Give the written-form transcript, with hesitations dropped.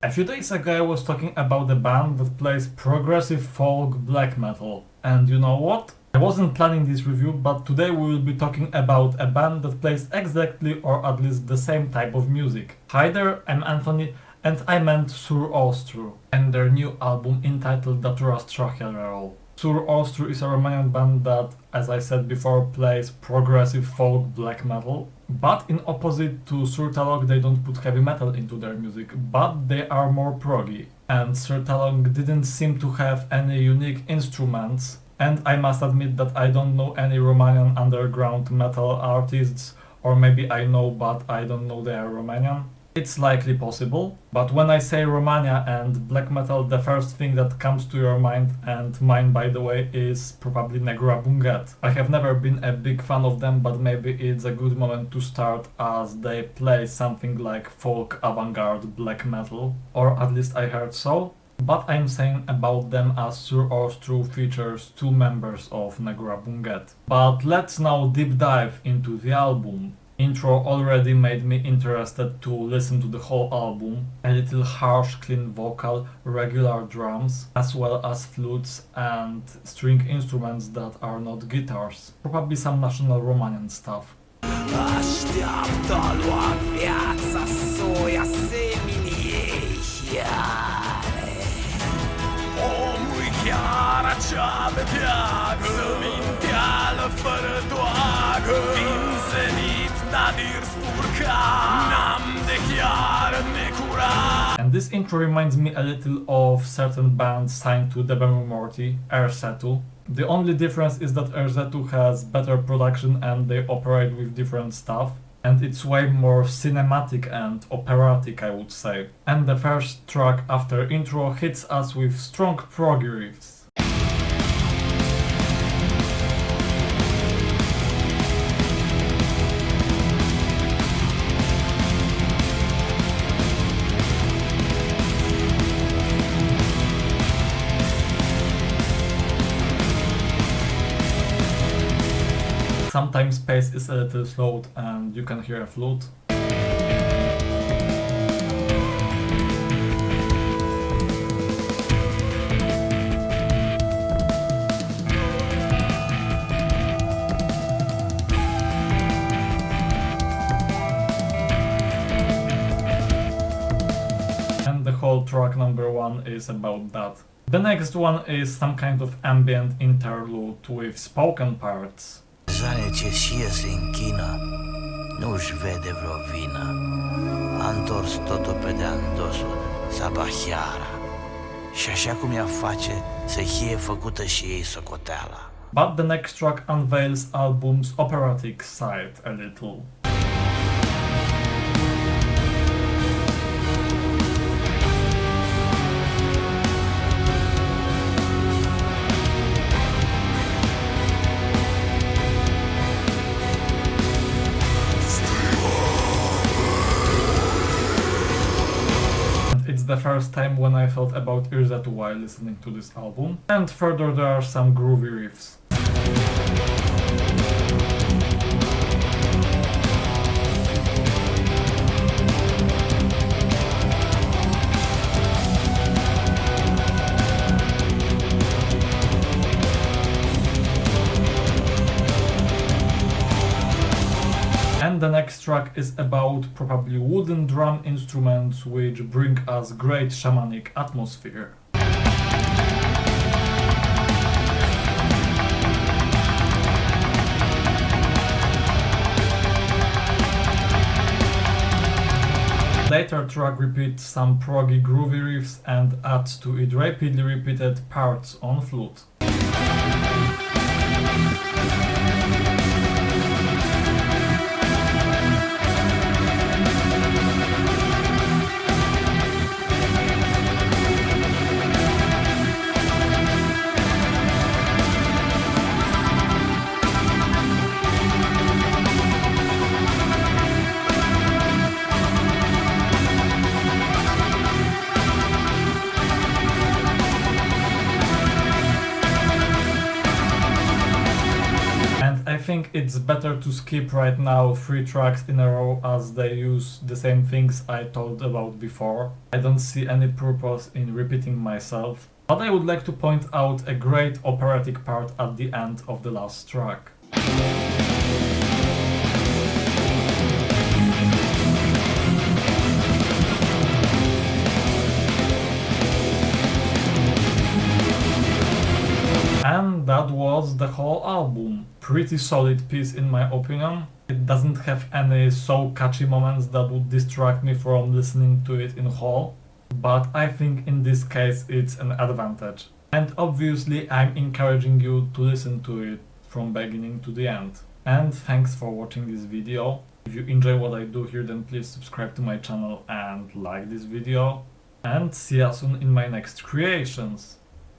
A few days ago I was talking about a band that plays progressive folk black metal. And you know what? I wasn't planning this review, but today we will be talking about a band that plays exactly or at least the same type of music. Hi there, I'm Anthony and I meant Austru and their new album entitled Datura Strahiarelor. Austru is a Romanian band that, as I said before, plays progressive folk black metal. But in opposite to Strahiarelor, they don't put heavy metal into their music, but they are more proggy. And Strahiarelor didn't seem to have any unique instruments. And I must admit that I don't know any Romanian underground metal artists, or maybe I know but I don't know they are Romanian. It's likely possible, but when I say Romania and black metal, the first thing that comes to your mind, and mine by the way, is probably Negra Bunget. I have never been a big fan of them, but maybe it's a good moment to start as they play something like folk avant-garde black metal, or at least I heard so. But I'm saying about them as Austru features two members of Negra Bunget. But let's now deep dive into the album. Intro already made me interested to listen to the whole album. A little harsh, clean vocal, regular drums, as well as flutes and string instruments that are not guitars. Probably some national Romanian stuff. Așteaptă a lua viața soi aseminiei hiare. Omul chiar acea beteagă, Zăminteală fără doagă, din zenit nadir spurca, N-am de chiar necurat. And this intro reminds me a little of certain bands signed to Debemu Morty, Ersetu. The only difference is that Ersetu has better production and they operate with different stuff. And it's way more cinematic and operatic, I would say. And the first track after intro hits us with strong prog riffs. Sometimes pace is a little slowed and you can hear a flute. And the whole track number one is about that. The next one is some kind of ambient interlude with spoken parts. Zane ce șie se închină, nu-și vede vreo vină. A întors totul pe de-a îndosul, Strahiara. Și așa cum ea face, să fie făcută și ei socoteala. But the next track unveils album's operatic side a little. It's the first time when I thought about Ersetu while listening to this album. And further there are some groovy riffs. And the next track is about probably wooden drum instruments which bring us great shamanic atmosphere. Later track repeats some proggy groovy riffs and adds to it rapidly repeated parts on flute. think it's better to skip right now 3 tracks in a row as they use the same things I talked about before. I don't see any purpose in repeating myself, but I would like to point out a great operatic part at the end of the last track. And that was the whole album. Pretty solid piece in my opinion. It doesn't have any so catchy moments that would distract me from listening to it in whole, but I think in this case it's an advantage. And obviously I'm encouraging you to listen to it from beginning to the end. And thanks for watching this video. If you enjoy what I do here, then please subscribe to my channel and like this video. And see you soon in my next creations.